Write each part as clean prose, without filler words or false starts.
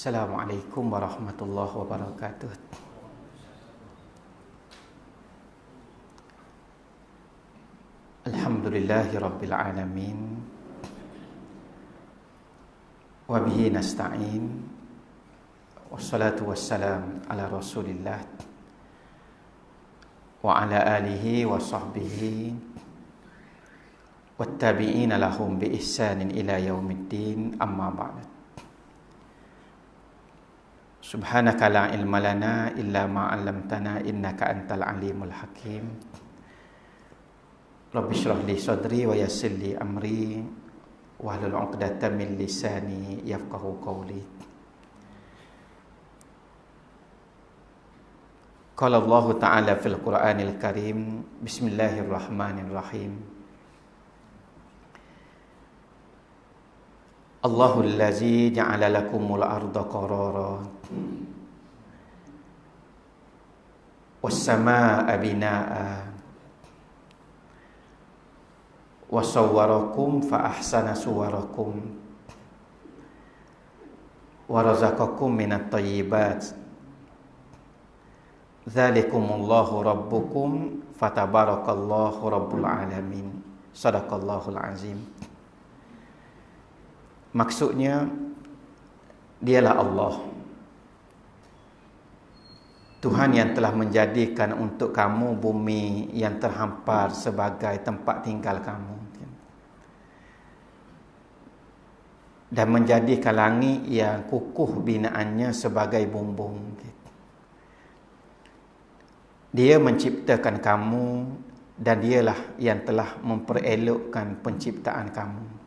Assalamualaikum warahmatullahi wabarakatuh. Alhamdulillahi rabbil alamin. Wa bihi nasta'in. Wassalatu wassalam ala Rasulillah wa ala alihi wa sahbihi wattabi'ina lahum bi ihsanin ila yaumiddin, amma ba'd. Subhanaka la ilma lana illa ma 'allamtana innaka antal alimul hakim. Rabbi shrah li sadri wa yassir li amri wahlul 'uqdatam min lisani yafqahu qawli. Qala Allah Ta'ala fil Qur'anil Karim, bismillahirrahmanirrahim. Allahul ladzi ja'ala lakumul arda qarara was samaa'a binaa'a wa sawwarakum fa ahsana suwarakum wa razaqakum minat thayyibat dzalikumullahu rabbukum fatabarakallahu rabbul alamin. Shadaqallahul azim. Maksudnya, dialah Allah, Tuhan yang telah menjadikan untuk kamu bumi yang terhampar sebagai tempat tinggal kamu, dan menjadikan langit yang kukuh binaannya sebagai bumbung. Dia menciptakan kamu, dan dialah yang telah memperelokkan penciptaan kamu.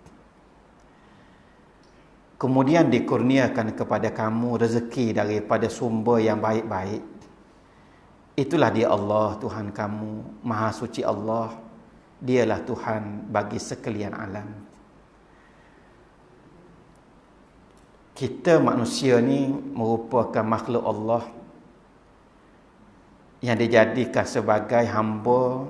Kemudian dikurniakan kepada kamu rezeki daripada sumber yang baik-baik. Itulah dia Allah, Tuhan kamu, Maha Suci Allah. Dialah Tuhan bagi sekalian alam. Kita manusia ni merupakan makhluk Allah yang dijadikan sebagai hamba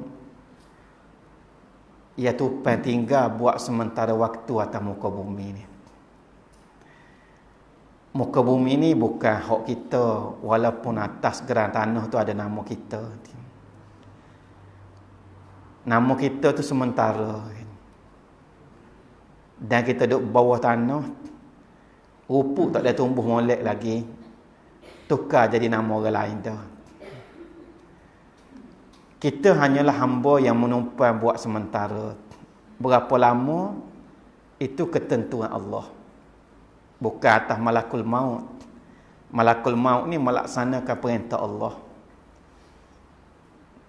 yang tumpang tinggal buat sementara waktu atas muka bumi ni. Muka bumi ni bukan hak kita, walaupun atas geran tanah tu ada nama kita. Nama kita tu sementara. Dan kita duduk bawah tanah, rupuk tak ada tumbuh molek lagi, tukar jadi nama orang lain dah. Kita hanyalah hamba yang menumpang buat sementara. Berapa lama, itu ketentuan Allah. Bukan atas malakul maut. Malakul maut ni melaksanakan perintah Allah.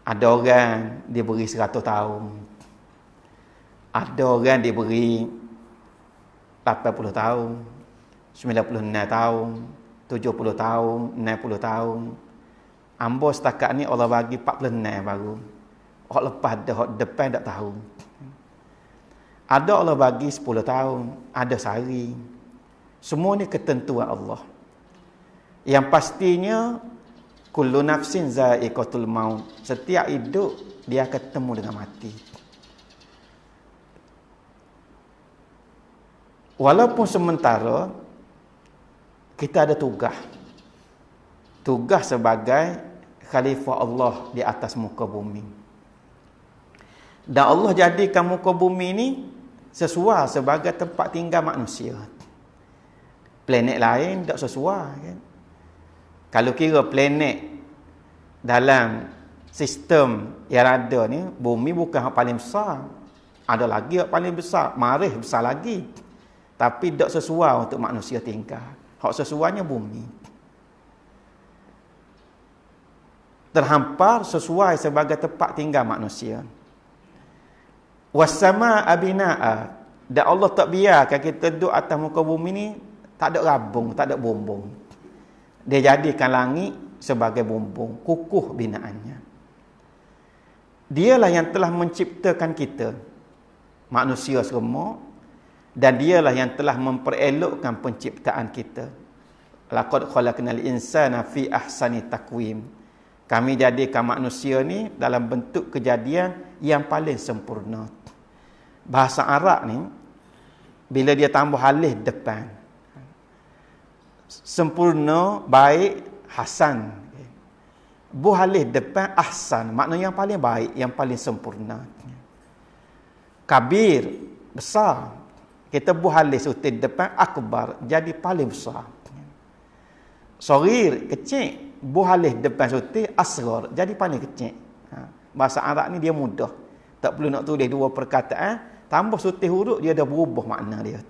Ada orang diberi 100 tahun. Ada orang diberi 80 tahun, 96 tahun, 70 tahun, 60 tahun. Ambo setakat ni Allah bagi 46 baru. Hak lepas dah, hak depan tak tahu. Ada Allah bagi 10 tahun, ada sehari. Semua ni ketentuan Allah. Yang pastinya, kullu nafsin za'iqatul maut. Setiap hidup, dia akan ketemu dengan mati. Walaupun sementara, kita ada tugas. Tugas sebagai khalifah Allah di atas muka bumi. Dan Allah jadikan muka bumi ni sesuai sebagai tempat tinggal manusia. Planet lain tak sesuai, kan? Kalau kira planet dalam sistem yang ada ni, bumi bukan yang paling besar. Ada lagi yang paling besar, Marikh besar lagi. Tapi tak sesuai untuk manusia tinggal. Hak sesuainya bumi. Terhampar sesuai sebagai tempat tinggal manusia. Was-samaa'a binaa'a. Dan Allah tak biarkan kita duduk atas muka bumi ni tak ada rabung, tak ada bumbung. Dia jadikan langit sebagai bumbung, kukuh binaannya. Dialah yang telah menciptakan kita, manusia semua, dan dialah yang telah memperelokkan penciptaan kita. Laqad khalaqnal insana fi ahsani taqwim. Kami jadikan manusia ni dalam bentuk kejadian yang paling sempurna. Bahasa Arab ni, bila dia tambah alif depan, sempurna, baik, hasan. Bu alif depan ahsan, maknanya yang paling baik, yang paling sempurna. Kabir, besar. Kita bu alif sutil depan akbar, jadi paling besar. Saghir, kecil. Bu alif depan sutil asghar, jadi paling kecil. Bahasa Arab ni dia mudah. Tak perlu nak tulis dua perkataan, tambah sutil huruf dia dah berubah makna dia.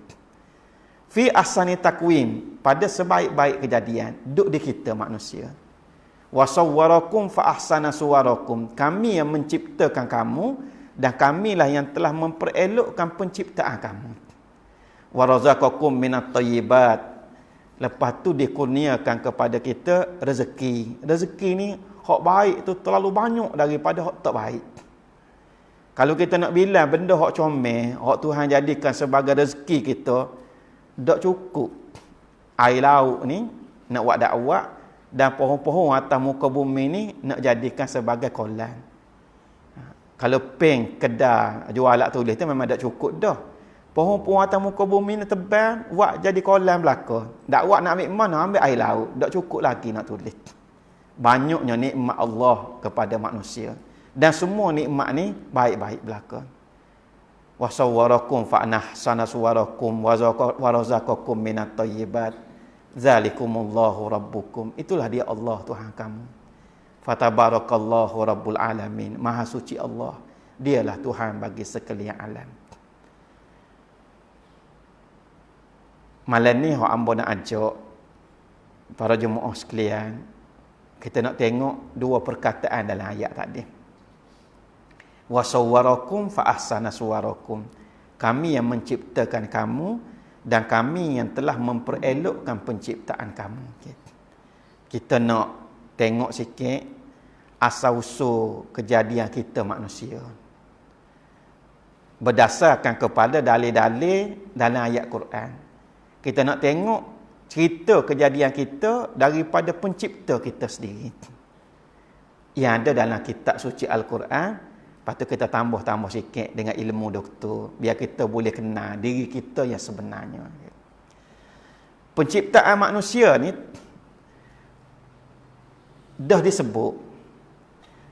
Fi ahsani takwim, pada sebaik-baik kejadian duduk di kita manusia. Wa sawwarakum fa ahsana suwarakum, kami yang menciptakan kamu dan kamilah yang telah memperelokkan penciptaan kamu. Wa razaqakum minat thayyibat, lepas tu dikurniakan kepada kita rezeki. Rezeki ni hak baik tu terlalu banyak daripada hak tak baik. Kalau kita nak bilang benda hak comel, hak Tuhan jadikan sebagai rezeki kita, tak cukup. Air laut ni nak buat dakwah, dan pohon-pohon atas muka bumi ni nak jadikan sebagai kolam. Kalau peng, kedai, jual alat tulis tu memang tak cukup dah. Pohon-pohon atas muka bumi ni tebal, buat jadi kolam belaka. Dakwah nak ambil mana? Ambil air laut. Tak cukup lagi nak tulis. Banyaknya nikmat Allah kepada manusia. Dan semua nikmat ni baik-baik belaka. Wa sawwarakum fa ahsana suwarakum wa razaqakum minat thayyibat. Zalikumullahu rabbukum. Itulah dia Allah Tuhan kamu. Fatabarakallahu rabbul alamin. Maha suci Allah. Dialah Tuhan bagi sekalian alam. Malam ni hak ambo nak ajak para jemaah sekalian, kita nak tengok dua perkataan dalam ayat tadi. Wa sawwarakum fa ahsana suwarakum. Kami yang menciptakan kamu dan kami yang telah memperelokkan penciptaan kamu. Kita nak tengok sikit asal-usul kejadian kita manusia. Berdasarkan kepada dalil-dalil dalam ayat Quran. Kita nak tengok cerita kejadian kita daripada pencipta kita sendiri. Yang ada dalam kitab suci Al-Quran. Lepas tu kita tambah-tambah sikit dengan ilmu doktor. Biar kita boleh kenal diri kita yang sebenarnya. Penciptaan manusia ni dah disebut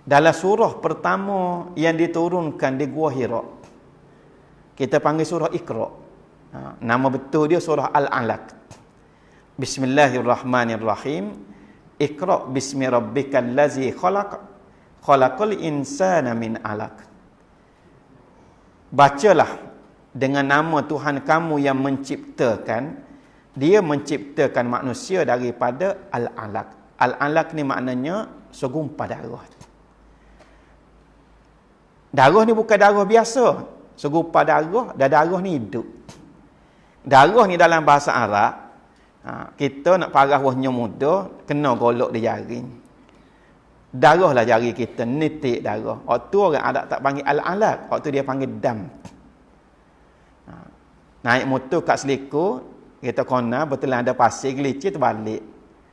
dalam surah pertama yang diturunkan di Gua Hira. Kita panggil surah Iqra. Nama betul dia surah Al-Alaq. Bismillahirrahmanirrahim. Iqra bismi rabbikal ladzi khalaq. Khalaqal insana min alaq. Bacalah dengan nama Tuhan kamu yang menciptakan. Dia menciptakan manusia daripada al-alaq. Al-alaq ni maknanya segumpal darah. Darah ni bukan darah biasa. Segumpal darah, dan darah ni hidup. Darah ni dalam bahasa Arab, kita nak parah wahnya muda, kena golok di jaring. Darah lah jari kita, nitik darah. Waktu orang Arab tak panggil al-alaq, waktu dia panggil dam. Naik motor kat Selikoh, kita kona, betul ada pasir, gelicir terbalik.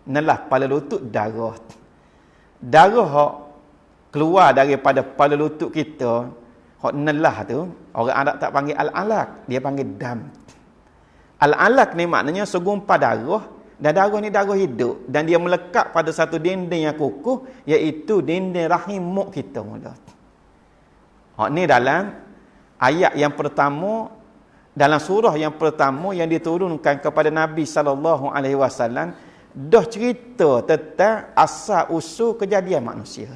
Nelah kepala lutut darah. Darah hak keluar daripada kepala lutut kita, hak nelah tu, orang Arab tak panggil al-alaq, dia panggil dam. Al-alaq ni maknanya segumpal darah, dan darah ni darah hidup, dan dia melekat pada satu dinding yang kukuh, iaitu dinding rahim mak kita mula. Ni dalam ayat yang pertama, dalam surah yang pertama yang diturunkan kepada Nabi SAW, dah cerita tentang asal usul kejadian manusia.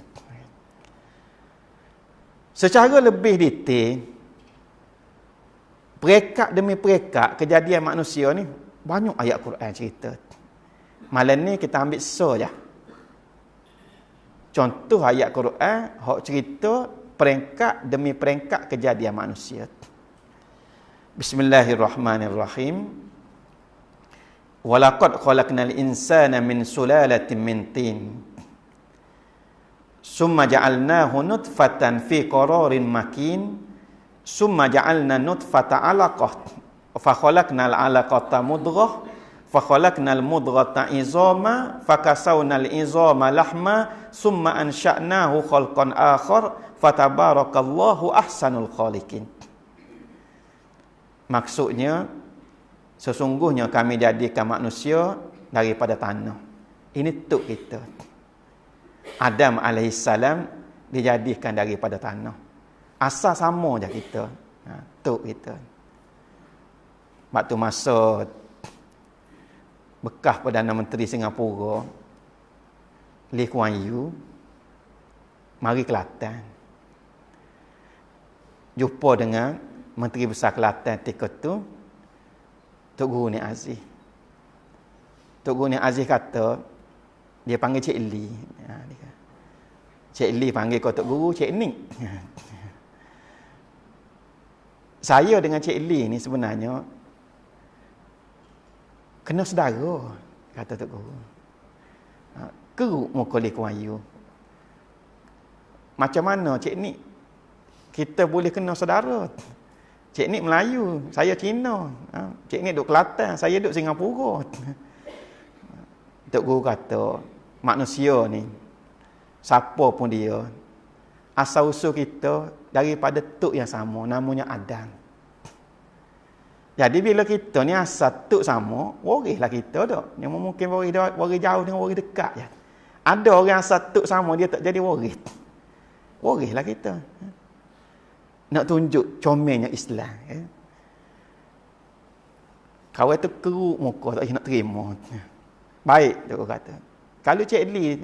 Secara lebih detail, perekat demi perekat kejadian manusia ni, banyak ayat Quran cerita. Malam ni kita ambil saja. Contoh ayat Quran hak cerita peringkat demi peringkat kejadian manusia. Bismillahirrahmanirrahim. Walaqad khalaqnal insana min sulalatin min tin. Summa ja'alnahu nutfatan fi qararin makin. Summa ja'alna nutfata 'alaqah. Fa khalaqnal 'alaqata mudghah. Fa khalaqnal mudghata 'izama. Fa kasawnal 'izama lahma. Summa ansha'nahu khalqan akhar. Fatabarakallahu ahsanul khaliqin. Maksudnya, sesungguhnya kami jadikan manusia daripada tanah. Ini tok kita. Adam alaihissalam dijadikan daripada tanah. Asal sama je kita. Tok kita. Waktu masa bekas Perdana Menteri Singapura Lee Kuan Yew mari Kelantan. Jumpa dengan Menteri Besar Kelantan ketika tu, Tok Guru Nik Aziz. Tok Guru Nik Aziz kata, dia panggil Cik Lee. Cik Lee panggil kau Tok Guru, Cik Nik. Saya dengan Cik Lee ni sebenarnya kena saudara, kata Tok Guru. Keruk muka Lee Kuan Yew. Macam mana Cik Nik? Kita boleh kena saudara. Cik Nik Melayu, saya Cina. Cik Nik duduk Kelantan, saya duduk Singapura. Tok Guru kata, manusia ni, siapa pun dia, asal usul kita daripada tok yang sama, namanya Adam. Jadi bila kita ni asal tok sama, warislah kita tak. Yang mungkin waris jauh dengan waris dekat je. Ada orang asal tok sama, dia tak jadi waris. Warislah kita. Nak tunjuk comelnya Islam. Kawan tu keruk muka, tak nak terima. Baik, dia kata. Kalau Cik Lee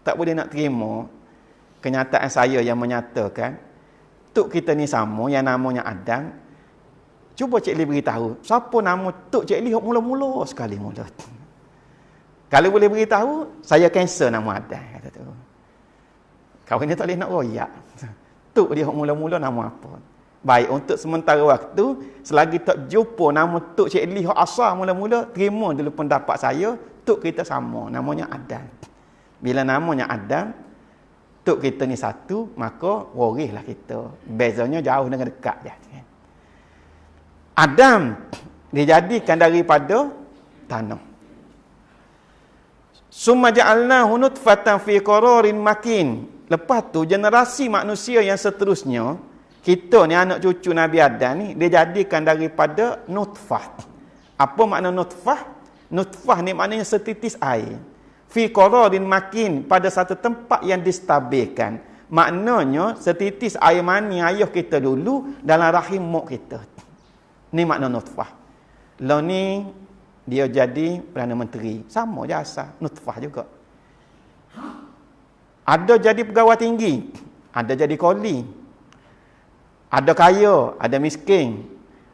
tak boleh nak terima kenyataan saya yang menyatakan tok kita ni sama, yang namanya Adam, cuba Cik Lee beritahu, siapa nama tok Cik Lee mula-mula sekali mula. Kalau boleh beritahu, saya cancel nama Adam, kata tu. Kawan ni tak boleh nak royak. Tok dia mula-mula nama apa? Baik, untuk sementara waktu, selagi tak jumpa nama tok Cik Lee asal mula-mula, terima dulu pendapat saya, tok kita sama, namanya Adam. Bila namanya Adam, tok kita ni satu, maka warislah kita. Bezanya jauh dengan dekat je. Adam dijadikan daripada tanah. Summa ja'alnahu nutfatan fi qararin makin. Lepas tu generasi manusia yang seterusnya, kita ni anak cucu Nabi Adam ni, dia jadikan daripada nutfah. Apa makna nutfah? Nutfah ni maknanya setitis air. Fi qararin makin, pada satu tempat yang distabilkan. Maknanya setitis air mani ayah kita dulu dalam rahim mak kita. Ni makna nutfah. Lalu ni dia jadi Perdana Menteri. Sama je asal, nutfah juga. Ada jadi pegawai tinggi, ada jadi koli. Ada kaya, ada miskin.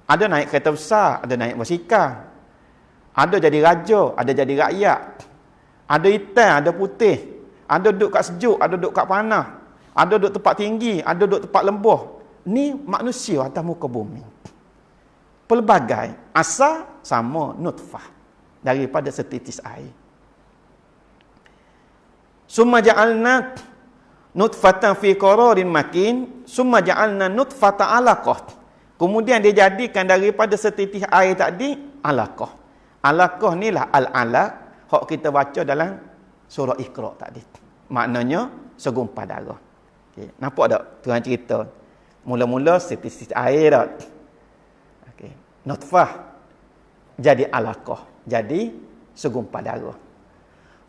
Ada naik kereta besar, ada naik basikal. Ada jadi raja, ada jadi rakyat. Ada hitam, ada putih. Ada duduk kat sejuk, ada duduk kat panas. Ada duduk tempat tinggi, ada duduk tempat lembah. Ni manusia atas muka bumi. Pelbagai, asal sama nutfah. Daripada setitis air. Summa ja'alna nutfatan fi qararin makin, summa ja'alna nutfata 'alaqah. Kemudian dia jadikan daripada setitis air tadi alaqah. Alaqah ni lah al-alaq hak kita baca dalam surah Iqra tadi. Maknanya segumpal darah. Okey, nampak tak tuan cerita? Mula-mula setitis air dah. Okey, nutfah jadi alaqah, jadi segumpal darah.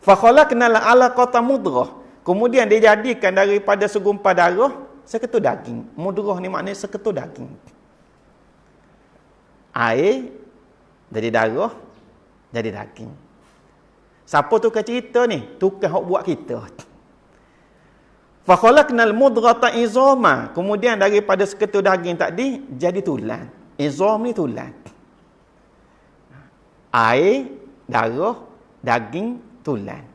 Fa khalaqnal 'alaqata mudghah. Kemudian dia jadikan daripada segumpal darah seketul daging. Mudghah ni maknanya seketul daging. Air jadi darah, jadi daging. Siapa tukar cerita ni? Tukar hak buat kita. Fa khalaqnal mudghata izama. Kemudian daripada seketul daging tadi jadi tulang. Izam ni tulang. Air, darah, daging, tulang.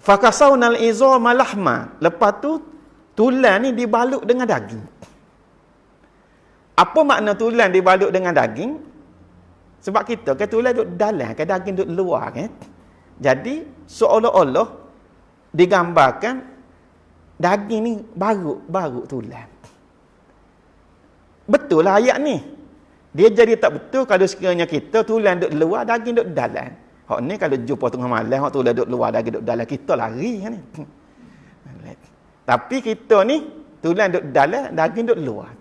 Fakasawnal izama lahma. Lepas tu tulang ni dibalut dengan daging. Apa makna tulang dibalut dengan daging? Sebab kita kan tulang duduk dalam, kan daging duduk luar kan. Jadi seolah-olah digambarkan daging ni baru tulang. Betul lah ayat ni. Dia jadi tak betul kalau sekiranya kita tulang duduk luar, daging duduk dalam. Hak ni kalau jumpa tengah malam, hak tulang duduk luar, daging duduk dalam, kita lari kan ni. Tapi kita ni tulang duduk dalam, daging duduk luar.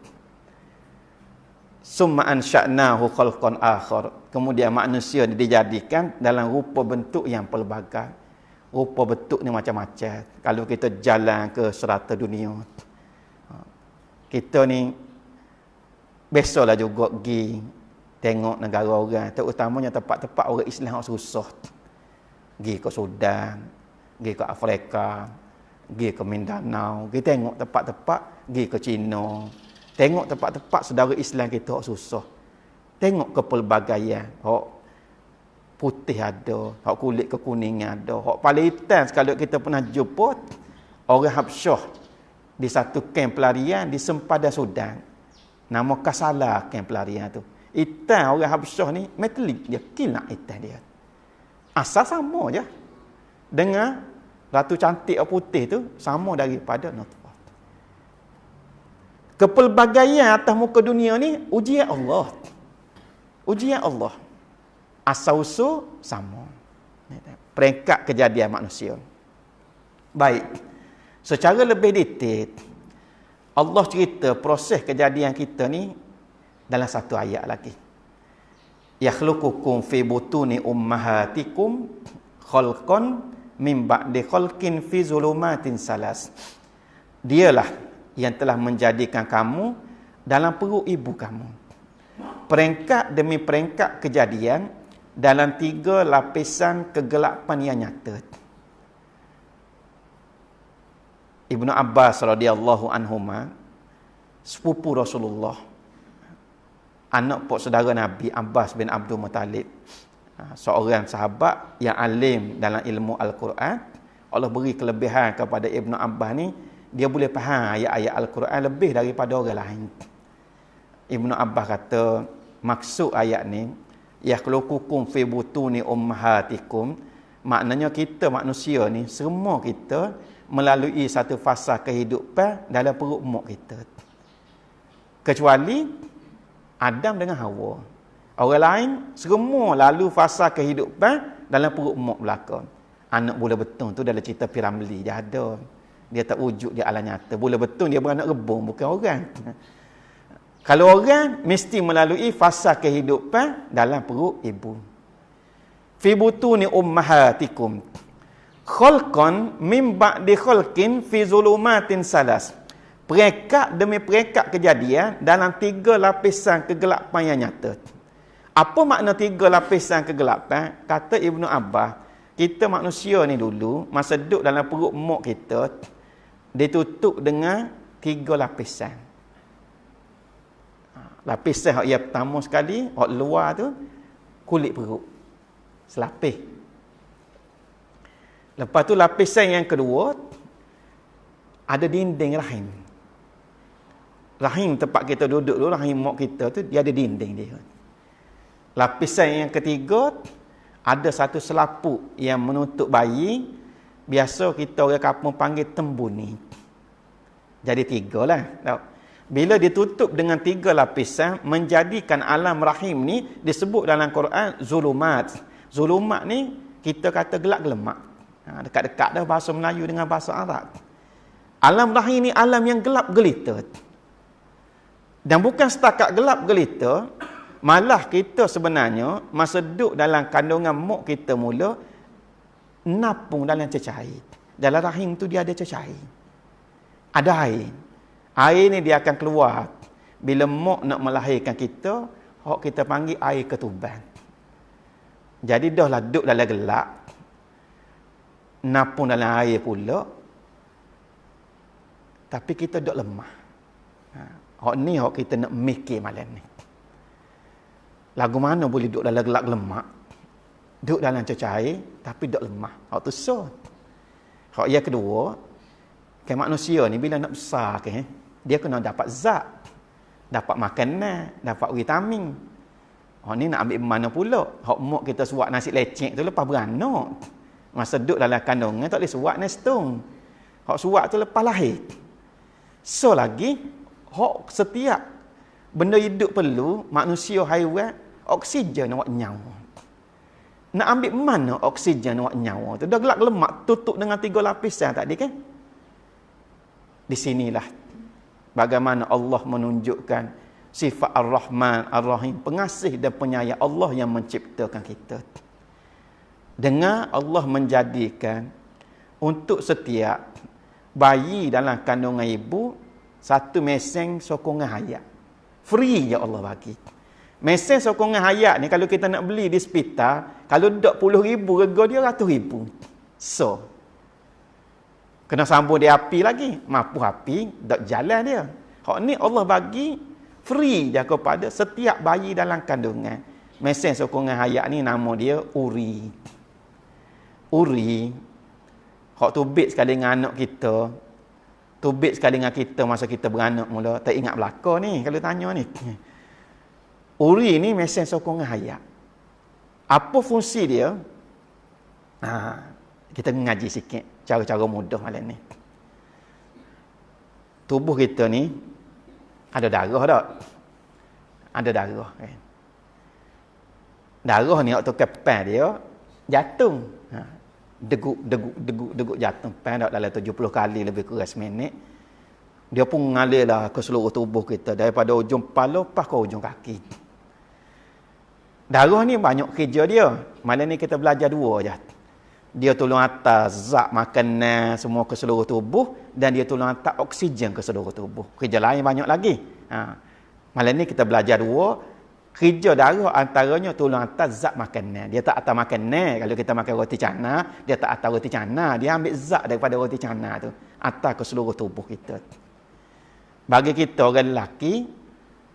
Summa ansha'nahu khalqan akhar. Kemudian manusia dijadikan dalam rupa bentuk yang pelbagai. Rupa bentuk ni macam-macam. Kalau kita jalan ke serata dunia, kita ni biasalah juga pergi tengok negara orang, terutamanya tempat-tempat orang Islam yang susah. Pergi ke Sudan, pergi ke Afrika, pergi ke Mindanao, pergi tengok tempat-tempat, pergi ke China. Tengok tempat-tempat saudara Islam kita hak susah. Tengok kepelbagaian. Hak putih ada, hak kulit kekuningan ada, hak paling hitam sekali kita pernah jumpa orang Habsyah di satu kamp pelarian di sempadan Sudan. Nama Kasala kamp pelarian tu. Hitam orang Habsyah ni metalik dia, kilat hitam dia. Asal sama je. Dengan ratu cantik putih tu sama daripada nutfah. Kepelbagaian atas muka dunia ni ujian Allah. Ujian Allah. Asal-usul sama. Peringkat kejadian manusia. Baik. Secara lebih detail, Allah cerita proses kejadian kita ni dalam satu ayat lagi. Yakhluqukum fi butuni ummahatikum khalqan min ba'di khalqin fi zulumatin salas. Dialah yang telah menjadikan kamu dalam perut ibu kamu. Peringkat demi peringkat kejadian dalam 3 lapisan kegelapan yang nyata. Ibnu Abbas radhiyallahu anhuma, sepupu Rasulullah, anak pok saudara Nabi Abbas bin Abdul Muttalib, seorang sahabat yang alim dalam ilmu Al-Quran. Allah beri kelebihan kepada Ibnu Abbas ni, dia boleh faham ayat-ayat Al-Quran lebih daripada orang lain. Ibnu Abbas kata, maksud ayat ni, yakhluqukum fi butuni ummahatikum, maknanya kita manusia ni, semua kita melalui satu fasa kehidupan dalam perut mak kita. Kecuali Adam dengan Hawa. Orang lain, semua lalu fasa kehidupan dalam perut mak belakang. Anak bulan betung tu dalam cerita Piramli dia ada. Dia tak wujud di alam nyata. Bulan betung dia beranak rebung, bukan orang. Kalau orang, mesti melalui fasa kehidupan dalam perut ibu. Fi butuni ummahatikum khalqan min ba'di khalqin fi zulumatin salas. Peringkat demi peringkat kejadian dalam 3 lapisan kegelapan yang nyata. Apa makna 3 lapisan kegelapan? Kata Ibnu Abbas, kita manusia ni dulu, masa duduk dalam perut mak kita, ditutup dengan 3 lapisan. Lapisan yang pertama sekali, yang luar tu, kulit perut. Selapis. Lepas tu lapisan yang kedua, ada dinding rahim. Rahim tempat kita duduk dulu, rahim mak kita tu, dia ada dinding dia. Lapisan yang ketiga, ada satu selaput yang menutup bayi. Biasa kita orang kampung panggil tembuni. Jadi 3 lah. Bila ditutup dengan 3 lapisan, menjadikan alam rahim ni disebut dalam Quran zulumat. Zulumat ni kita kata gelap-gelemak. Dekat-dekat dah bahasa Melayu dengan bahasa Arab. Alam rahim ni alam yang gelap gelita. Dan bukan setakat gelap gelita, malah kita sebenarnya masa duduk dalam kandungan mak kita mula napung dalam cecair. Dalam rahim tu dia ada cecair. Ada air. Air ni dia akan keluar bila mak nak melahirkan kita, hok kita panggil air ketuban. Jadi dah lah duduk dalam gelap, napung dalam air pula, tapi kita duduk lemah. Hok ni hok kita nak mikir malam ni. Lagu mana boleh duduk dalam gelap lemak, duduk dalam cecair, tapi duduk lemah. Hok tu so. Hok yang kedua, kan manusia ni bila nak besar ke, dia kena dapat zat, dapat makanan, dapat vitamin. Hok ni nak ambil mana pula? Hok mak kita suap nasi lecek tu lepas beranak. Masa duduk dalam kandungan tak boleh suap nasi tung. Hok suap tu lepas lahir. So lagi, hok setiap benda hidup perlu, manusia, haiwan, oksigen awak nyawa. Nak ambil mana oksigen awak nyawa tu? Dah gelap lemak, tutup dengan 3 lapisan tadi kan? Di sinilah bagaimana Allah menunjukkan sifat Ar-Rahman, Ar-Rahim, pengasih dan penyayang Allah yang menciptakan kita. Dengar Allah menjadikan untuk setiap bayi dalam kandungan ibu satu mesin sokongan hayat. Free je Allah bagi. Mesin sokongan hayat ni kalau kita nak beli di hospital, kalau dok 10,000 harga dia 100,000. So, kena sambung dia api lagi. Mampu api, dok jalan dia. Hak ni Allah bagi free je kepada setiap bayi dalam kandungan. Mesin sokongan hayat ni nama dia Uri. Uri, hak tubik sekali dengan anak kita. Tubik sekali dengan kita masa kita beranak mula. Tak ingat belaka ni kalau tanya ni. Uri ni mesin sokongan hayat. Apa fungsi dia? Kita mengaji sikit cara-cara mudah malam ni. Tubuh kita ni ada darah tak? Ada darah kan. Darah ni waktu kepal dia jatuh. Deguk jatuh pada dalam 70 kali lebih kurang seminit. Dia pun mengalirlah ke seluruh tubuh kita daripada ujung kepala pas ke ujung kaki. Darah ni banyak kerja dia. Malam ni kita belajar dua je. Dia tolong hantar zat makanan semua ke seluruh tubuh dan dia tolong hantar oksigen ke seluruh tubuh. Kerja lain banyak lagi. Malam ni kita belajar dua. Kerja darah antaranya tolong hantar zat makanan. Dia tak hantar makanan. Kalau kita makan roti canai, dia tak hantar roti canai. Dia ambil zat daripada roti canai tu. Hantar ke seluruh tubuh kita. Bagi kita orang lelaki,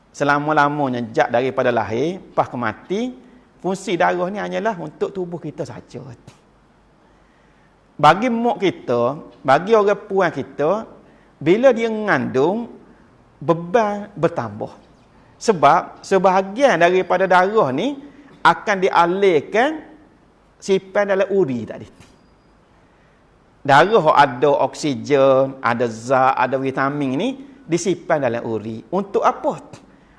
selama-lamanya jak daripada lahir, pas ke mati, fungsi darah ni hanyalah untuk tubuh kita saja. Bagi mak kita, bagi orang puan kita, bila dia mengandung, beban bertambah. Sebab sebahagian daripada darah ni akan dialirkan simpan dalam uri tadi. Darah ada oksigen, ada zat, ada vitamin ni disimpan dalam uri. Untuk apa?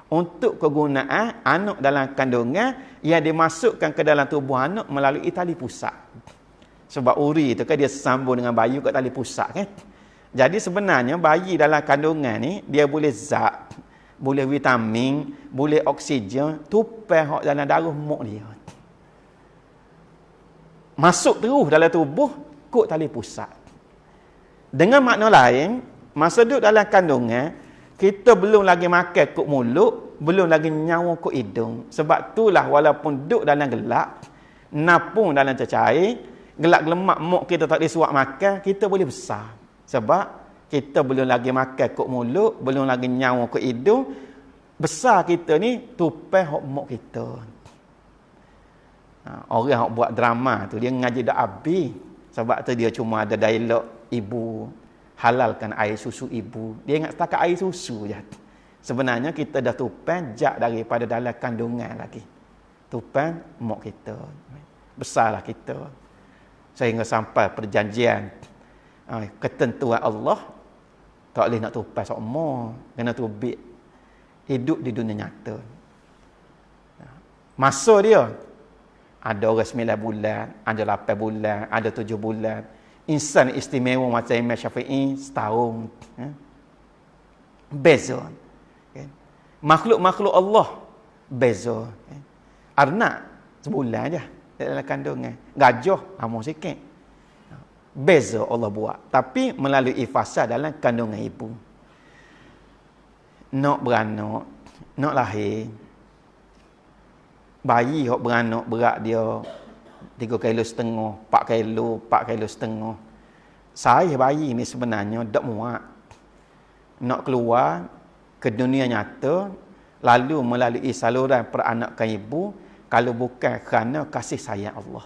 Untuk kegunaan anak dalam kandungan yang dimasukkan ke dalam tubuh anak melalui tali pusat. Sebab uri tu kan dia sambung dengan bayi kat tali pusat kan. Jadi sebenarnya bayi dalam kandungan ni dia boleh zat, boleh vitamin, boleh oksigen, tupai hak dalam darah mak dia. Masuk terus dalam tubuh, kod tali pusat. Dengan makna lain, masa duduk dalam kandungan, kita belum lagi makan kod mulut, belum lagi nyawa kod hidung. Sebab itulah walaupun duduk dalam gelap, napung dalam cecair, gelap lemak mak kita tak disuap makan, kita boleh besar. Sebab kita belum lagi makan kod mulut, belum lagi nyawa kod hidung. Besar kita ni tupai hak mak kita. Orang yang buat drama tu dia ngaji dak habis. Sebab tu dia cuma ada dialog ibu halalkan air susu ibu. Dia ingat setakat air susu je. Sebenarnya kita dah tupai jak daripada dalam kandungan lagi. Tupai mak kita. Besarlah kita. Sehingga sampai perjanjian ketentuan Allah tak boleh nak tupai semua, kena tubik hidup di dunia nyata. Masa dia ada orang 9 bulan, ada 8 bulan, ada 7 bulan. Insan istimewa macam Imam Syafi'i setahun. Beza. Makhluk-makhluk Allah beza. Arnab sebulan je dalam kandungan. Gajah lama sikit. Beza Allah buat. Tapi melalui fasa dalam kandungan ibu. Nak beranak, nak lahir. Bayi yang beranak berat dia 3,5 kilo, 4 kilo, 4,5 kilo. Saya bayi ni sebenarnya tak muat. Nak keluar ke dunia nyata, lalu melalui saluran peranakan ibu, kalau bukan kerana kasih sayang Allah.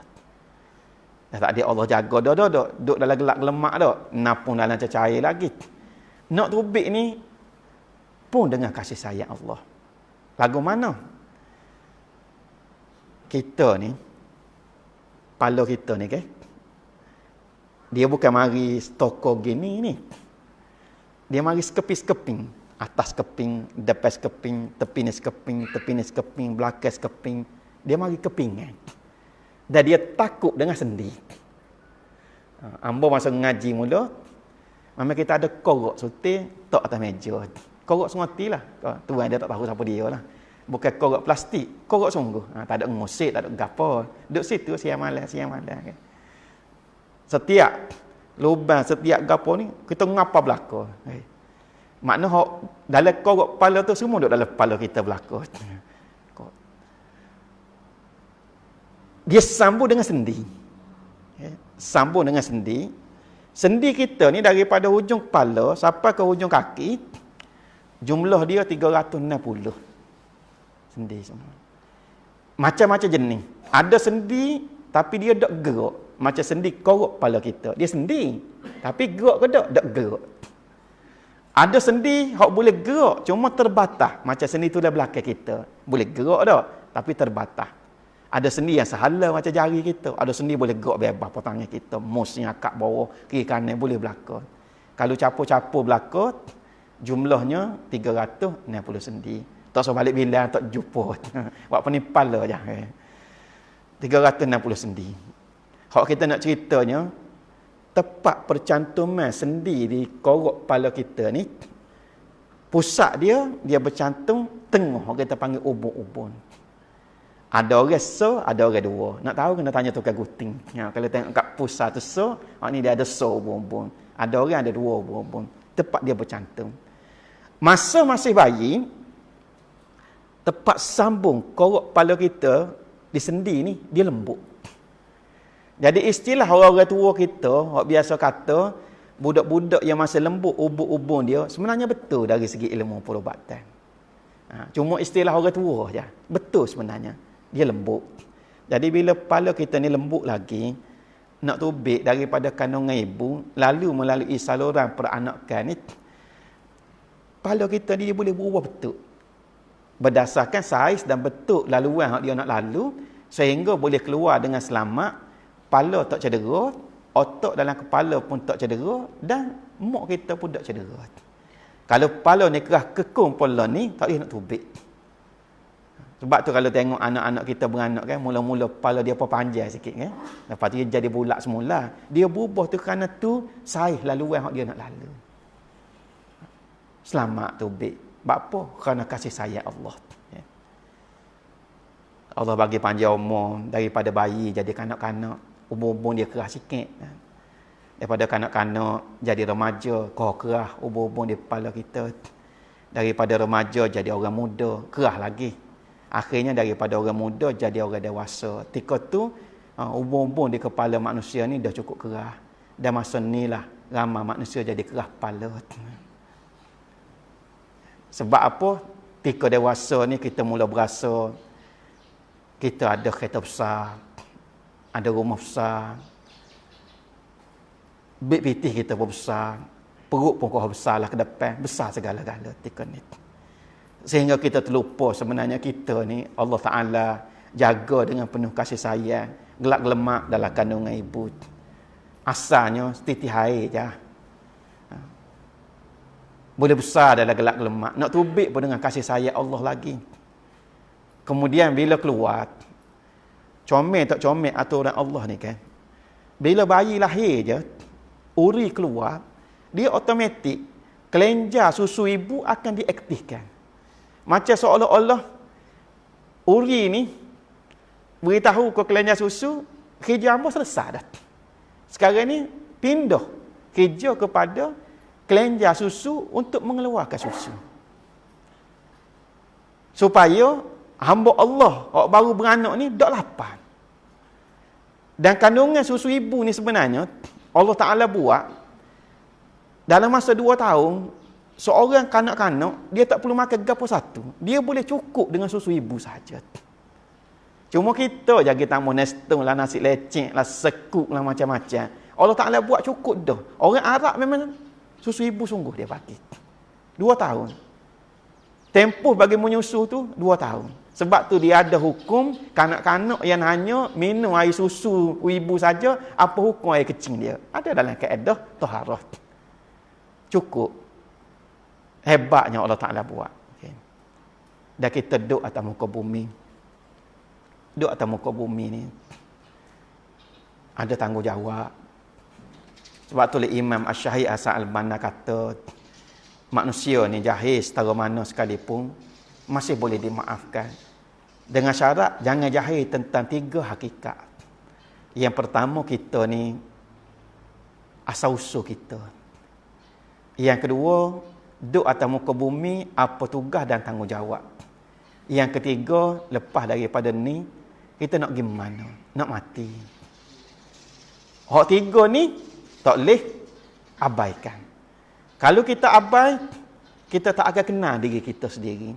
Tak ada Allah jaga duduk dalam gelap lemak dak, napung dalam cecair lagi. Nak tubik ni pun dengan kasih sayang Allah. Lagu mana? Kita ni, kepala kita ni dia bukan mari stoko gini ni. Dia mari sekeping-sekeping. Atas keping, depan keping, tepi ni keping, tepi ni keping, belakang keping. Dia mari kepingan. Dan dia takut dengan sendi. Ambo masa ngaji mula, mama kita ada korok sutir tok atas meja. Korok sengotilah. Tuan dia tak tahu siapa dia lah. Bukan korok plastik, korok sungguh. Tak ada ngusik, tak ada gapo. Duduk situ siang malam kan. Setiap lubang, setiap gapo ni kita ngapa belaka. Makna dalam korok kepala tu semua duduk dalam kepala kita belaka. Dia sambung dengan sendi. Sambung dengan sendi. Sendi kita ni daripada hujung kepala sampai ke hujung kaki, jumlah dia 360. Sendi semua. Macam-macam jenis. Ada sendi tapi dia tak gerak. Macam sendi korok kepala kita. Dia sendi. Tapi gerak ke tak? Tak gerak. Ada sendi yang boleh gerak. Cuma terbatas. Macam sendi tu dah belakang kita. Boleh gerak tak? Tapi terbatas. Ada sendi yang sehala macam jari kita. Ada sendi boleh gerak bebas tangan kita. Mus yang akak bawah. Kiri kanan boleh belakang. Kalau capur-capur belakang, jumlahnya 360 sendi. Tak usah balik bilang, tak jumpa. Buat penipal lah je. 360 sendi. Kalau kita nak ceritanya, tepat percantuman sendi di korok kepala kita ni, pusat dia bercantum tengah, kita panggil ubun-ubun. Ada orang so, ada orang dua. Nak tahu kena tanya tukar guting. Kalau tengok kat pusat tu so, ni dia ada so ubun-ubun. Ada orang ada dua ubun-ubun. Tepat dia bercantum. Masa masih bayi, tepat sambung korok kepala kita di sendi ni, dia lembut. Jadi istilah orang-orang tua kita, orang biasa kata, budak-budak yang masih lembut ubun-ubun dia, sebenarnya betul dari segi ilmu perubatan. Cuma istilah orang tua je. Betul sebenarnya. Dia lembut. Jadi bila kepala kita ni lembut lagi, nak tubik daripada kandungan ibu, lalu melalui saluran peranakan ni, kepala kita ni dia boleh berubah betul. Berdasarkan saiz dan bentuk laluan yang dia nak lalu, sehingga boleh keluar dengan selamat, kepala tak cedera, otak dalam kepala pun tak cedera, dan mak kita pun tak cedera. Kalau kepala ni kerah kekung pola ni, tak boleh nak tubik. Sebab tu kalau tengok anak-anak kita beranak kan, mula-mula kepala dia panjang sikit kan, lepas tu dia jadi bulat semula. Dia berubah tu kerana tu saiz laluan yang dia nak lalu. Selamat tubik. Sebab apa? Kerana kasih sayang Allah. Allah bagi panjang umur daripada bayi jadi kanak-kanak. Umur-umur dia kerah sikit. Daripada kanak-kanak jadi remaja, kerah umur-umur di kepala kita. Daripada remaja jadi orang muda, kerah lagi. Akhirnya daripada orang muda jadi orang dewasa. Ketika tu umur-umur di kepala manusia ni dah cukup kerah. Dan masa ni lah ramai manusia jadi kerah kepala. Sebab apa? Ketika dewasa ni kita mula berasa kita ada kereta besar, ada rumah besar, beg pitih kita pun besar, perut pun kau besar lah ke depan, besar segala-gala ketika ni. Sehingga kita terlupa sebenarnya kita ni Allah Ta'ala jaga dengan penuh kasih sayang, gelak gelemak dalam kandungan ibu. Asalnya setiti air je. Boleh besar dalam gelak gelemak. Nak tubik pun dengan kasih sayang Allah lagi. Kemudian bila keluar, comel tak comel aturan Allah ni kan. Bila bayi lahir je, uri keluar, dia automatik kelenjar susu ibu akan diaktifkan. Macam seolah-olah uri ni beritahu ke kelenjar susu, kerja hamba selesai dah. Sekarang ni pindah kerja kepada kelenjar susu untuk mengeluarkan susu. Supaya hamba Allah, orang baru beranak ni, tak lapar. Dan kandungan susu ibu ni sebenarnya, Allah Ta'ala buat, dalam masa 2 tahun, seorang kanak-kanak, dia tak perlu makan gapo satu. Dia boleh cukup dengan susu ibu saja. Cuma kita je kita mau nestung lah, nasi lecek lah, sekuk lah, macam-macam. Allah Ta'ala buat cukup dah. Orang Arab memang susu ibu sungguh dia bagi. 2 tahun. Tempoh bagi menyusu tu 2 tahun. Sebab tu dia ada hukum kanak-kanak yang hanya minum air susu ibu saja, apa hukum air kecing dia? Ada dalam kaedah taharah. Cukup. Hebatnya Allah Ta'ala buat. Okay. Dan kita duduk atas muka bumi. Duduk atas muka bumi ni ada tanggungjawab. Sebab tu Imam Asy-Syafi'i Al-Banna kata, manusia ni jahil setara mana sekalipun masih boleh dimaafkan. Dengan syarat jangan jahil tentang 3 hakikat. Yang pertama, kita ni asal-usul kita. Yang kedua, duduk atas muka bumi, apa tugas dan tanggungjawab. Yang ketiga, lepas daripada ni, kita nak pergi mana? Nak mati. Hak 3 ni, tak boleh abaikan. Kalau kita abai, kita tak akan kenal diri kita sendiri.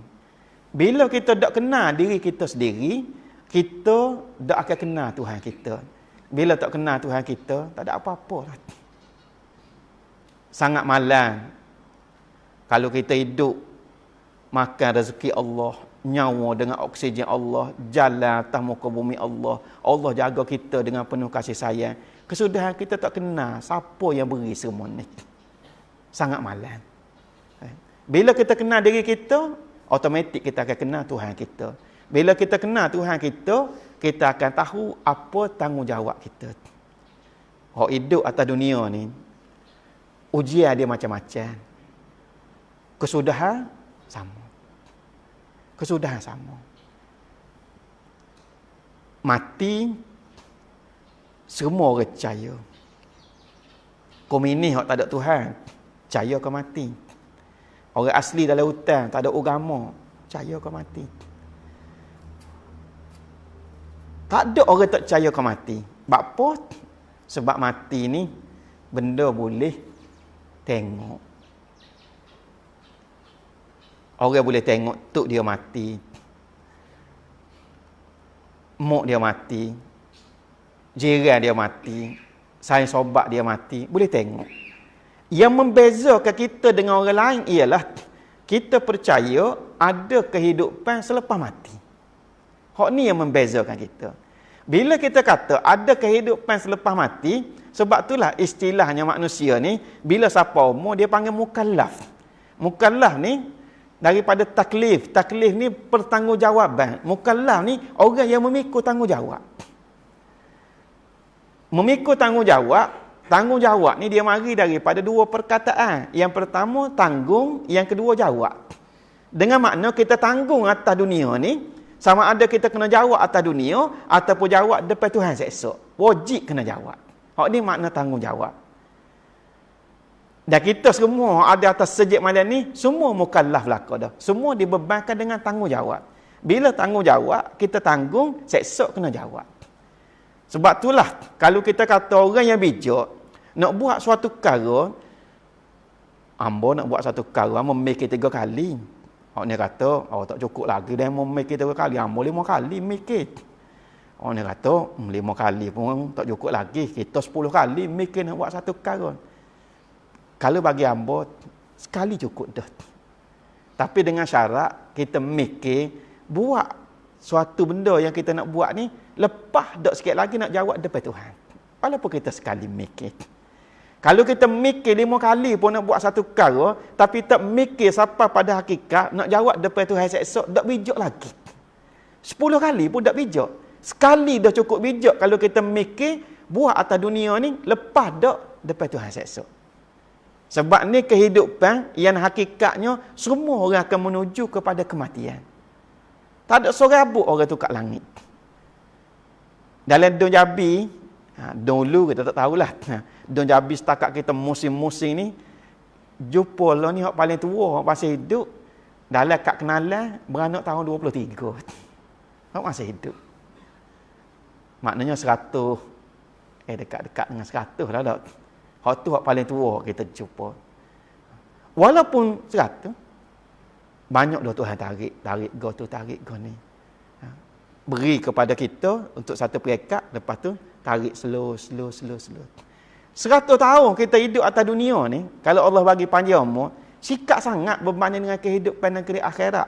Bila kita tak kenal diri kita sendiri, kita tak akan kenal Tuhan kita. Bila tak kenal Tuhan kita, tak ada apa-apa lah. Sangat malang kalau kita hidup makan rezeki Allah, nyawa dengan oksigen Allah, jalan atas muka bumi Allah, Allah jaga kita dengan penuh kasih sayang. Kesudahan kita tak kenal siapa yang beri semua ni. Sangat malang. Bila kita kenal diri kita, automatik kita akan kenal Tuhan kita. Bila kita kenal Tuhan kita, kita akan tahu apa tanggungjawab kita. Hak hidup atas dunia ni, ujian dia macam-macam. Kesudahan sama. Kesudahan sama. Mati, semua orang percaya. Komunis hak tak ada Tuhan, percaya kau mati. Orang asli dalam hutan, tak ada agama, percaya kau mati. Tak ada orang tak percaya kau mati. Sebab apa? Sebab mati ni benda boleh tengok. Orang boleh tengok tok dia mati, mak dia mati, jiran dia mati, sayang sobat dia mati, boleh tengok. Yang membezakan kita dengan orang lain ialah kita percaya ada kehidupan selepas mati. Hak ni yang membezakan kita. Bila kita kata ada kehidupan selepas mati, sebab itulah istilahnya manusia ni, bila siapa umur dia panggil mukallaf. Mukallaf ni daripada taklif. Taklif ni pertanggungjawaban. Mukallaf ni orang yang memikul tanggungjawab. Memikul tanggungjawab, tanggungjawab ni dia mari daripada 2 perkataan. Yang pertama tanggung, yang kedua jawab. Dengan makna kita tanggung atas dunia ni, sama ada kita kena jawab atas dunia ataupun jawab depan Tuhan esok. Wajib kena jawab. Hak ni makna tanggungjawab. Dan kita semua ada atas sejid malam ni, semua mukallaf belaka dah. Semua dibebankan dengan tanggungjawab. Bila tanggungjawab, kita tanggung, esok kena jawab. Sebab itulah, kalau kita kata orang yang bijak, nak buat suatu perkara, ambo nak buat satu perkara, memikir 3 kali. Orang ni kata, tak cukup lagi dah memikir 3 kali. Ambo 5 kali mikir. Orang ni kata, 5 kali pun tak cukup lagi. Kita 10 kali mikir nak buat satu perkara. Kalau bagi ambo, sekali cukup dah. Tapi dengan syarat, kita mikir, buat suatu benda yang kita nak buat ni, lepas dak sikit lagi nak jawab depan Tuhan. Walaupun kita sekali mikir. Kalau kita mikir 5 kali pun nak buat satu perkara, tapi tak mikir sampai pada hakikat, nak jawab depan Tuhan esok, tak bijak lagi. 10 kali pun tak bijak. Sekali dah cukup bijak kalau kita mikir, buat atas dunia ni, lepas dak depan Tuhan esok. Sebab ni kehidupan yang hakikatnya, semua orang akan menuju kepada kematian. Tak ada sorabut orang tu kat langit. Dalam Don Jabi, dulu kita tak tahulah. Don Jabi setakat kita musim-musim ni, jumpa lah ni yang paling tua, yang masih hidup, dalam kad kenalan, beranak tahun 23. Yang masih hidup. Maknanya 100, dekat-dekat dengan 100 lah tak. Hak tu hak paling tua kita jumpa. Walaupun 100, banyak dah Tuhan tarik go tu, tarik go ni. Beri kepada kita untuk satu peringkat, lepas tu tarik slow. 100 tahun kita hidup atas dunia ni, kalau Allah bagi panjang umur, sikat sangat berbanding dengan kehidupan negeri akhirat.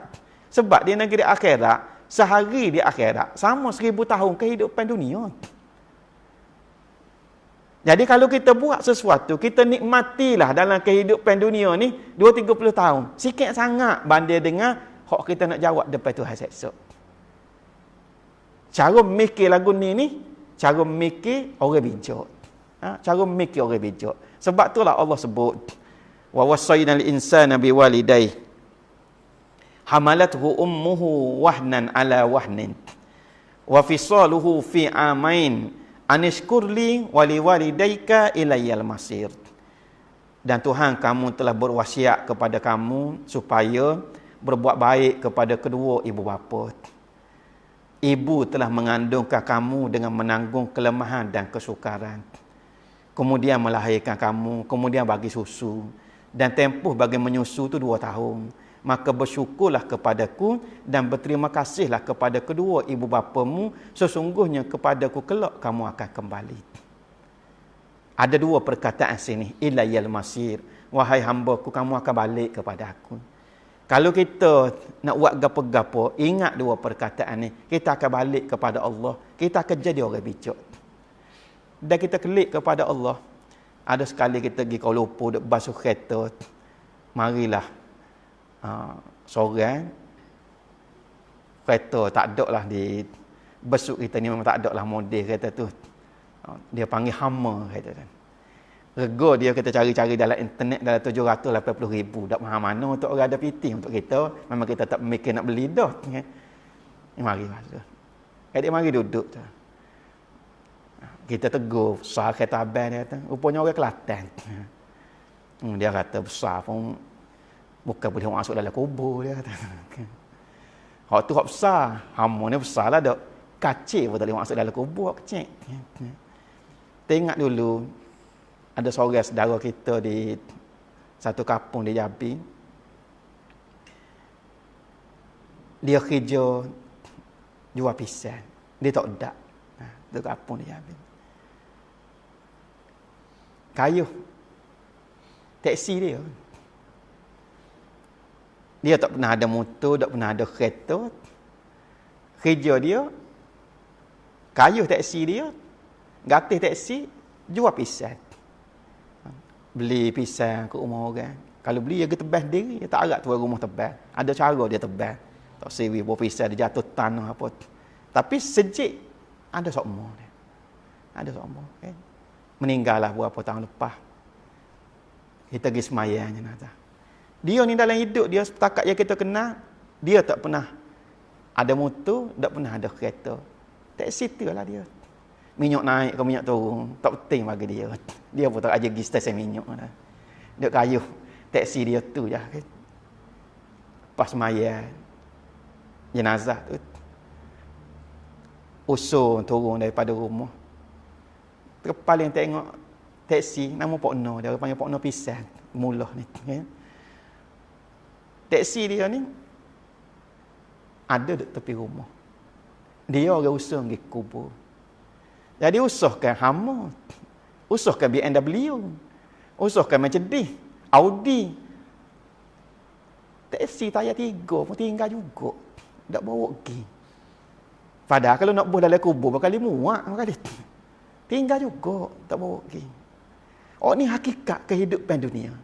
Sebab di negeri akhirat, sehari di akhirat sama 1000 tahun kehidupan dunia. Jadi kalau kita buat sesuatu, kita nikmatilah dalam kehidupan dunia ni 20-30 tahun. Sikit sangat banding dengan hak kita nak jawab depan Tuhan esok. Cara mikir lagu ni cara mikir orang bijak. Cara mikir orang bijak. Sebab itulah Allah sebut, Wa wasaynal insana biwalidayhi hamalathu ummuhu wahnan ala wahnin wa fisaluhu fi amain anishkurli wa liwalidayka ilayyal masir. Dan Tuhan kamu telah berwasiat kepada kamu supaya berbuat baik kepada kedua ibu bapa. Ibu telah mengandungkan kamu dengan menanggung kelemahan dan kesukaran. Kemudian melahirkan kamu, kemudian bagi susu. Dan tempoh bagi menyusu itu 2 tahun. Maka bersyukurlah kepadaku dan berterima kasihlah kepada kedua ibu bapamu. Sesungguhnya kepadaku kelak kamu akan kembali. Ada 2 perkataan sini. Ilayyal masir. Wahai hamba-Ku, kamu akan balik kepada aku. Kalau kita nak buat gapo-gapo, ingat 2 perkataan ni. Kita akan balik kepada Allah. Kita akan jadi orang bijak. Dan kita klik kepada Allah. Ada sekali kita pergi Kuala Lumpur, duk basuh kereta. Marilah. Seorang. Kereta tak ada lah di besuk kita ni, memang tak ada lah model kereta tu. Dia panggil Hummer kereta tu. Rega dia kita cari-cari dalam internet dalam 780,000. Tak mahal mana untuk orang ada PT. Untuk kita, memang kita tak mikir nak beli dah. Mari masuk. Adik mari duduk tu. Kita tegur, besar kereta abang dia kata. Rupanya orang Kelantan. Dia kata besar pun bukan boleh masuk dalam kubur dia kata. Hak tu hak besar. Hama ni besar lah dak. Kacil pun tak boleh masuk dalam kubur, kecil. Tengok dulu ada seorang saudara kita di satu kampung di Jambi. Dia kerja jual pisang. Dia tak dak. Di kampung di Jambi. Kayuh taksi dia. Dia tak pernah ada motor, tak pernah ada kereta. Kerja dia kayuh taksi dia, gratis taksi, jual pisang. Beli pisang ke rumah orang. Kalau beli dia tebas diri, dia tak harap tuan rumah tebas. Ada cara dia tebas. Tak sewi buah pisang dia jatuh tanah apa. Tapi sejik ada sokmo dia. Ada sokmo, okay? Meninggallah beberapa tahun lepas. Kita pergi semayang jenazah. Dia ni dalam hidup dia setakat yang kita kenal, dia tak pernah ada motor, tak pernah ada kereta. Taksi tu lah dia. Minyak naik ke minyak turun, tak penting bagi dia. Dia pun tak aja pergi stesen minyak dah. Dia kayuh taksi dia tu je. Pas semayang jenazah tu, usul turun daripada rumah. Kepala yang tengok taksi, nama Pak No, dia panggil Pak No pisang, mulah ni. Ya. Taksi dia ni ada di tepi rumah. Dia orang usaha pergi kubur. Jadi usahkan Hummer, usahkan BMW, usahkan Mercedes, Audi. Taksi tayar 3 pun tinggal juga. Tak bawa pergi. Padahal kalau nak buat dalam kubur berkali muak berkali. Tinggal juga, tak bawa pergi. Oh, ni hakikat kehidupan dunia.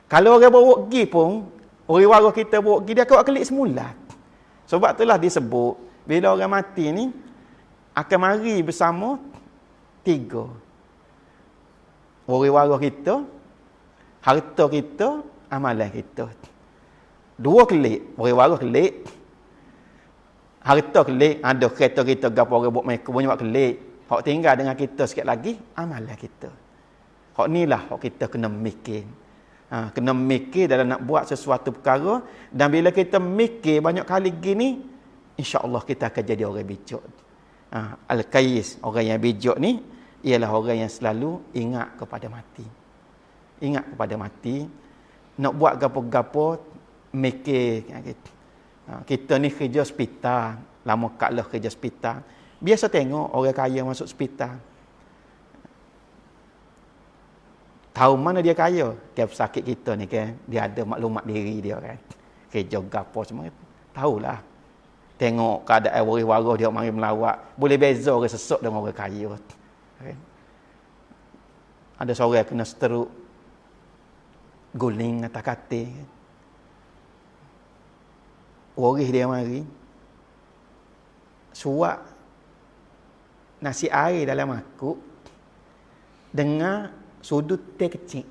Kalau orang bawa pergi pun, orang waris kita bawa pergi, dia akan kelik semula. Sebab itulah disebut, bila orang mati ni, akan mari bersama 3. Orang waris kita, harta kita, amalan kita. 2 kelik, orang waris kelik, harta kelik, ada kereta kita, gapo orang buat mereka, banyak kelik. Hak tinggal dengan kita sikit lagi, amalan kita. Hak ni lah hak kita kena mikir. Kena mikir dalam nak buat sesuatu perkara. Dan bila kita mikir banyak kali gini, insya-Allah kita akan jadi orang bijak. Al-Qais, orang yang bijak ni, ialah orang yang selalu ingat kepada mati. Ingat kepada mati. Nak buat gapo-gapo, mikir. Kita ni kerja hospital. Lama kaklah kerja hospital. Biasa tengok orang kaya masuk hospital. Tahu mana dia kaya? Kan pesakit kita ni kan, dia ada maklumat diri dia kan. Kerja gapo semua. Tahulah. Tengok keadaan waris-waris dia mari melawat. Boleh beza orang sesok dengan orang kaya. Okay. Ada seorang kena stroke. Guling atas katil. Waris dia mari. Suap nasi air dalam mangkuk dengan sudut teh kecil.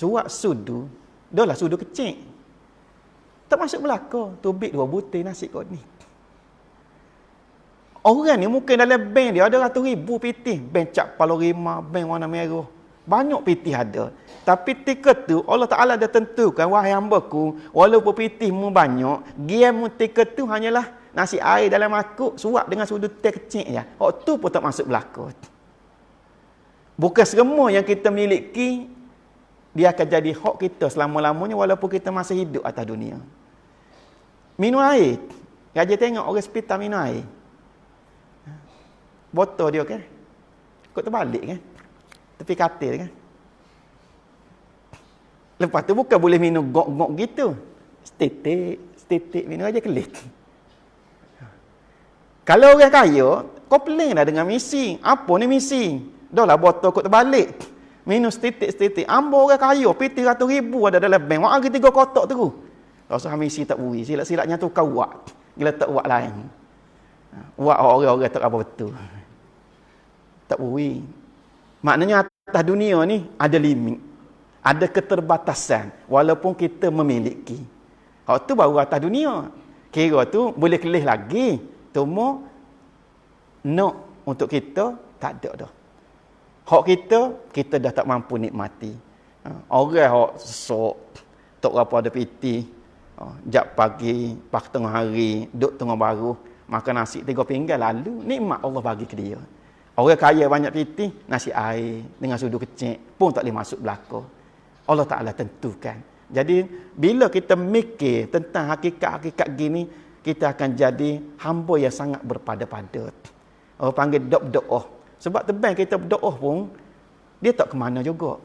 Surat sudu, dah lah sudu kecil. Tak masuk belaka, tubik 2 butir nasi kau ni. Orang ni mungkin dalam bank dia ada 100,000 pitih. Bank cap Palorima, bank warna merah. Banyak pitih ada. Tapi tika tu Allah Ta'ala dah tentukan, wahai hamba-Ku, walaupun pitihmu banyak, giamu tika tu hanyalah nasi air dalam makuk, suap dengan sudut teh kecil je. Hak tu pun tak masuk belaka. Bukan semua yang kita miliki, dia akan jadi hak kita selama-lamanya walaupun kita masih hidup atas dunia. Minum air. Raja tengok orang hospital minum air. Botol dia kan? Kok terbalik kan? Tepi katil kan? Lepas tu bukan boleh minum gok-gok gitu. Setitik minum aja kelit. Kalau orang kaya, kau peling dah dengan misi. Apa ni misi? Dah lah botol kok terbalik. Minum setitik. Ambo orang kaya, pi 300,000 ada dalam bank. Wak hari 3 kotak tu. Rasa misi tak buri. Silap-silapnya tu kau wak. Gila tak wak lain. Wak orang-orang tak apa betul. Tak buri. Maknanya atas dunia ni ada limit. Ada keterbatasan. Walaupun kita memiliki. Hak tu baru atas dunia. Kira tu boleh kelih lagi. Cuma nak untuk kita tak ada dah. Hak kita dah tak mampu nikmati. Orang hak sesok, tak berapa ada piti. Jap pagi, pas tengah hari, duduk tengah baru, makan nasi 3 pinggan lalu, nikmat Allah bagi ke dia. Orang kaya banyak piti, nasi air dengan sudu kecil pun tak boleh masuk belaka. Allah Ta'ala tentukan. Jadi, bila kita mikir tentang hakikat-hakikat gini, kita akan jadi hamba yang sangat berpada-pada. Orang panggil doa. Sebab tebang kita berdoa pun, dia tak ke mana juga.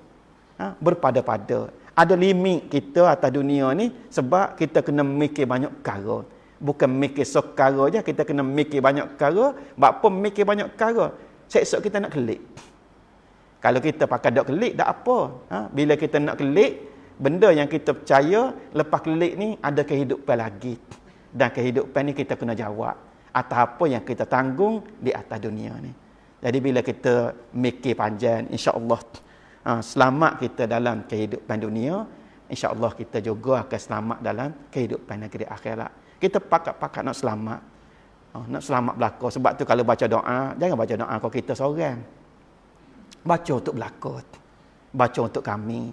Berpada-pada. Ada limit kita atas dunia ni, sebab kita kena mikir banyak perkara. Bukan mikir sekara je, kita kena mikir banyak perkara. Bapa mikir banyak perkara, esok kita nak kelik. Kalau kita pakai dok kelik, tak apa. Bila kita nak kelik, benda yang kita percaya, lepas kelik ni, ada kehidupan lagi. Dan kehidupan ni kita kena jawab atas apa yang kita tanggung di atas dunia ni. Jadi bila kita mikir panjang, insya-Allah selamat kita dalam kehidupan dunia, insya-Allah kita juga akan selamat dalam kehidupan negeri akhirat. Kita pakat-pakat nak selamat. Nak selamat belaka. Sebab tu kalau baca doa, jangan baca doa kalau kita seorang. Baca untuk belaka. Baca untuk kami.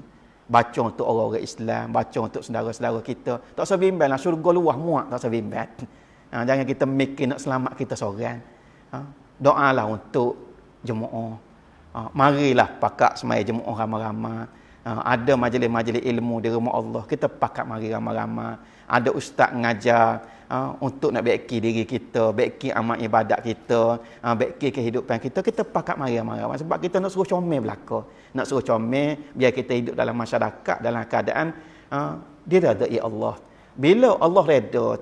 Baca untuk orang-orang Islam. Baca untuk saudara-saudara kita. Tak usah bimbang lah. Syurga luah muak. Tak usah bimbang. Jangan kita mikir nak selamat kita seorang. Doalah untuk jemaah. Marilah pakat semaya jemaah ramai-ramai. Ada majlis-majlis ilmu di rumah Allah. Kita pakat mari ramai-ramai. Ada ustaz mengajar untuk nak baiki diri kita, baiki amal ibadat kita, baiki kehidupan kita. Kita pakat mari ramai-ramai. Sebab kita nak suruh comel belaka. Nak suruh comel biar kita hidup dalam masyarakat dalam keadaan diredai Allah. Bila Allah redha,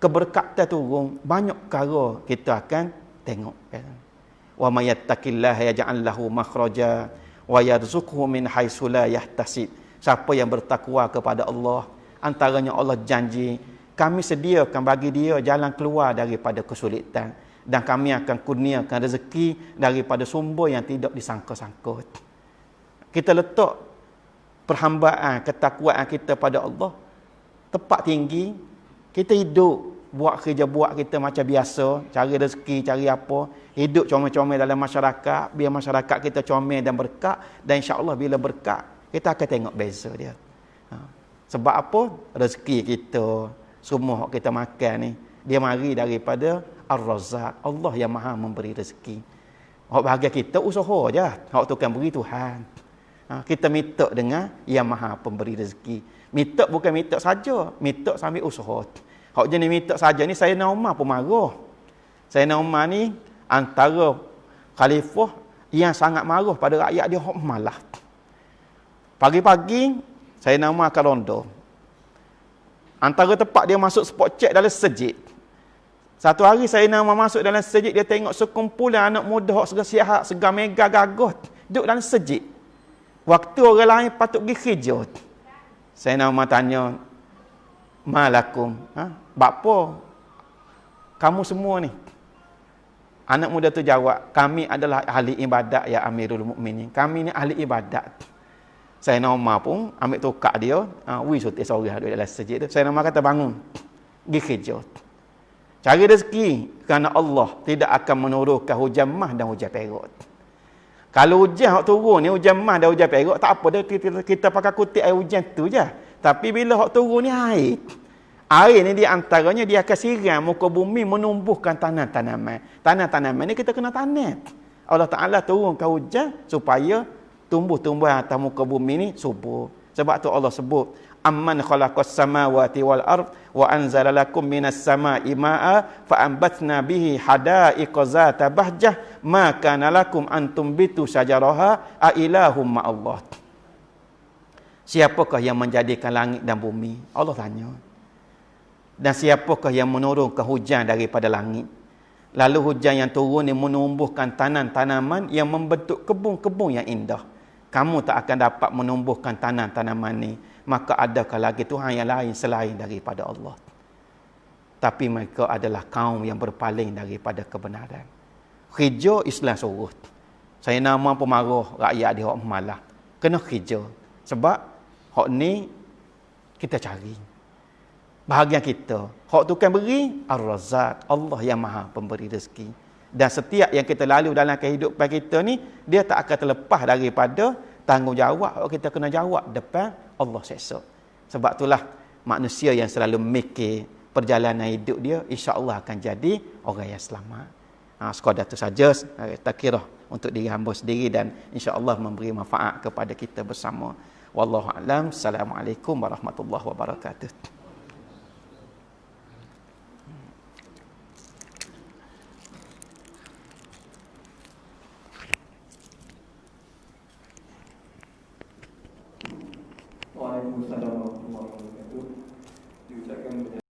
keberkatan turun, banyak perkara kita akan tengok. Wa may yattaqillaha yaj'al lahu makhraja wa yarzuqhu min haitsu la yahtasib. Siapa yang bertakwa kepada Allah, antaranya Allah janji, kami sediakan bagi dia jalan keluar daripada kesulitan, dan kami akan kurniakan rezeki daripada sumber yang tidak disangka-sangka. Kita letak perhambaan, ketakwaan kita pada Allah tepat tinggi. Kita hidup, buat kerja buat kita macam biasa, cari rezeki, cari apa, hidup comel-comel dalam masyarakat, biar masyarakat kita comel dan berkat, dan insya-Allah bila berkat kita akan tengok beza dia. Sebab apa? Rezeki kita, semua kita makan ni, dia mari daripada Ar-Razzaq, Allah yang Maha memberi rezeki. Hak bahagian kita usaha je, hak tu kan beri Tuhan. Kita minta dengan yang Maha pemberi rezeki. Minta bukan minta saja, minta sambil usaha. Hak jenis minta saja ni Sayyidina Umar pun marah. Sayyidina Umar ni antara khalifah yang sangat marah pada rakyat dia, hak malah. Pagi-pagi Sayyidina Umar akan ronda. Antara tempat dia masuk spot check dalam masjid. Satu hari Sayyidina Umar masuk dalam masjid, dia tengok sekumpulan anak muda hak segar-sihat, segar megah gagah duduk dalam masjid. Waktu orang lain patut pergi kerja. Sayyidina Umar tanya, malakum, bapa kamu semua ni? Anak muda tu jawab, kami adalah ahli ibadat ya Amirul Mukminin. Kami ni ahli ibadat. Saya nama pun ambil tukar dia, wi sotik sorang duduk dalam masjid tu. Saya nama kata bangun. Pergi kerja. Cari rezeki kerana Allah tidak akan menurunkan hujan mah dan hujan perak. Kalau hujan hak turun ni hujan mah dan hujan perak tak apa dah kita pakai kutip air hujan tu je. Tapi bila hak turun ni air. Air ni di antaranya dia akan siram muka bumi menumbuhkan tanam-tanaman. Tanam-tanaman ni kita kena tanam. Allah Taala turunkan hujan supaya tumbuh-tumbuhan atas muka bumi ni subur. Sebab tu Allah sebut, amman khalaqas samawati wal ard wa anzala lakum minas samaa'i maa'a fa ambatna bihi hadaiqa zata bahjah ma kana lakum an tumbitu syajaraha a ilahum ma Allah. Siapakah yang menjadikan langit dan bumi? Allah tanya. Dan siapakah yang menurunkan hujan daripada langit? Lalu hujan yang turun ni menumbuhkan tanaman yang membentuk kebun-kebun yang indah. Kamu tak akan dapat menumbuhkan tanaman ni. Maka adakah lagi Tuhan yang lain selain daripada Allah? Tapi mereka adalah kaum yang berpaling daripada kebenaran. Kerja Islam suruh. Saya nama pemarah rakyat di hak malah. Kena kerja. Sebab hak ni kita cari. Bahagian kita. Hak tu kan beri Ar-Razzaq. Allah yang maha pemberi rezeki. Dan setiap yang kita lalu dalam kehidupan kita ni, dia tak akan terlepas daripada tanggungjawab kita kena jawab depan Allah seksa. Sebab itulah manusia yang selalu mikir perjalanan hidup dia, insya-Allah akan jadi orang yang selamat. Sekadar itu saja takirah untuk diri hamba sendiri dan insya-Allah memberi manfaat kepada kita bersama. Wallahu a'lam. Assalamualaikum warahmatullahi wabarakatuh.